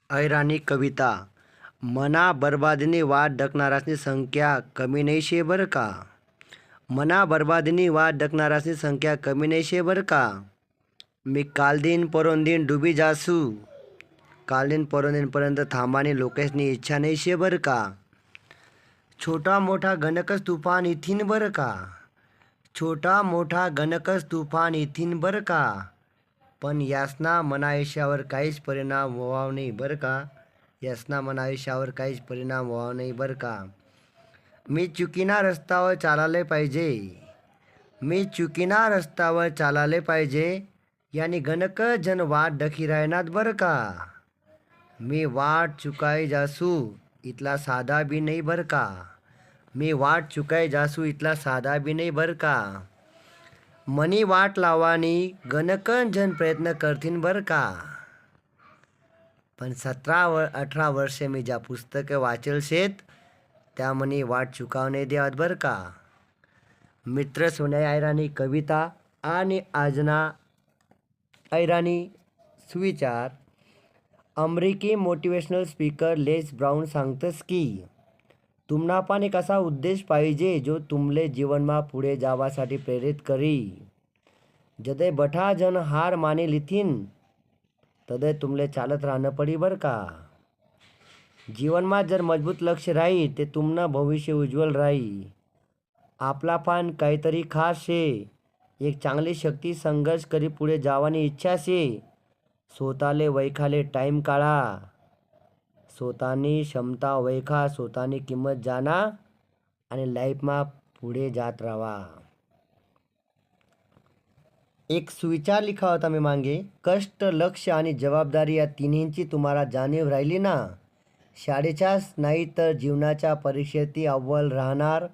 ऐराणी कविता. मना बरबादीनी वाट डकनारासनी संख्या कमी नाही शे बरं का. मना बरबादीनी वाट डकनारासनी संख्या कमी नाही शे बरं का. मी कालदिन परोंदिन डुबी जासू. कालदिन परोंदिनपर्यंत थांबानी लोकेशनी इच्छा नाही शे बरं का. छोटा मोठा गणकच तुफान इथीन बरं का. छोटा मोठा गणकच तुफान इथीन बरं का. पण यासना मना आयुष्यावर काहीच परिणाम व्हावा नाही बरं का. यासना मना आयुष्यावर काहीच परिणाम व्हावा नाही बरं का. मी चुकीना रस्त्यावर चालाले पाहिजे. मी चुकीना रस्त्यावर चालाले पाहिजे. यानी गणक जन वाट डखी राहणार बरं का. मी वाट चुकाई जासू इथला साधा बी नाही बरं का. मी वाट चुकाई जासू इथला साधा बी नाही बरं का. मनी वाट लावानी गणकन जन प्रयत्न करतीन बरं का. पण 17-18 वर्षे मी ज्या पुस्तकं वाचेल शेत त्या मनी वाट चुकाव नाही देत बरं का. मित्र सोन्या ऐराणी कविता आणि आजना ऐराणी सुविचार. अमेरिकी मोटिवेशनल स्पीकर लेस ब्राउन सांगतस की तुमना पण एक असा उद्देश पाहिजे जो तुमले जीवनमा पुढे जावासाठी प्रेरित करी. जदे बठा जन हार मानी लिथीन तदे तुमले चालत राहणं पडी बरं का. जीवनमा जर मजबूत लक्ष राही ते तुमनं भविष्य उज्ज्वल राही. आपला पण काहीतरी खास शे. एक चांगली शक्ती संघर्ष करी पुढे जावानी इच्छा शे. स्वतःले वैखाले टाईम काढा. स्वतःनी क्षमता वैखा. स्वतःनी किंमत जाना आणि लाईफमा पुढे जात राहा. एक सुविचार लिखा होता मी मागे. कष्ट लक्ष आणि जबाबदारी या तिन्हींची तुम्हाला जाणीव राहिली ना शाळेच्याच नाही तर जीवनाच्या परीक्षेतही अव्वल राहणार.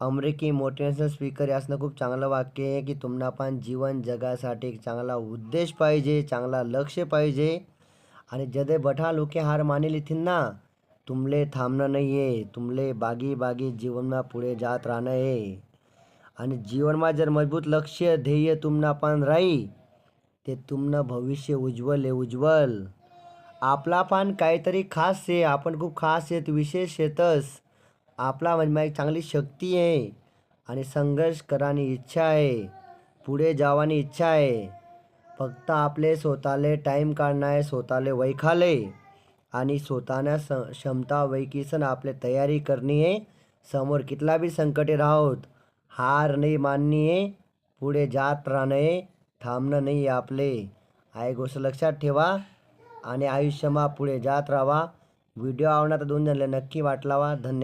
अमेरिकी मोटिवेशनल स्पीकर यासनं खूप चांगलं वाक्य आहे की तुम्हाला पण जीवन जगासाठी एक चांगला उद्देश पाहिजे. चांगला लक्ष पाहिजे. आणि जदे बठा लोके हार मानी लिथीन ना तुमले थांबणं नाही आहे. तुमले बागी बागी जीवनमा पुढे जात राहणं आहे. आणि जीवनमा जर मजबूत लक्ष ध्येय तुमना पण राही ते तुमनं भविष्य उज्ज्वल आहे उज्ज्वल. आपला पण काहीतरी खास आहे. आपण खूप खास आहेत विशेष येतस. आपला म्हणजे एक चांगली शक्ती आहे आणि संघर्ष करानी इच्छा आहे. पुढे जावानी इच्छा आहे. फक्त आपले स्वतःले टाईम काढणं आहे. स्वतःले वैखाले आणि स्वतःना क्षमता वैकीसन आपले तयारी करणी आहे. समोर कितला बी संकटे राहोत हार नाही माननी आहे. पुढे जात राहणं आहे. थांबणं नाही आहे आपले. आहे गोष्ट लक्षात ठेवा आणि आयुष्यमा पुढे जात राहा. व्हिडिओ आवडला तर 2 जणले नक्की वाटलावा. धन्यवाद.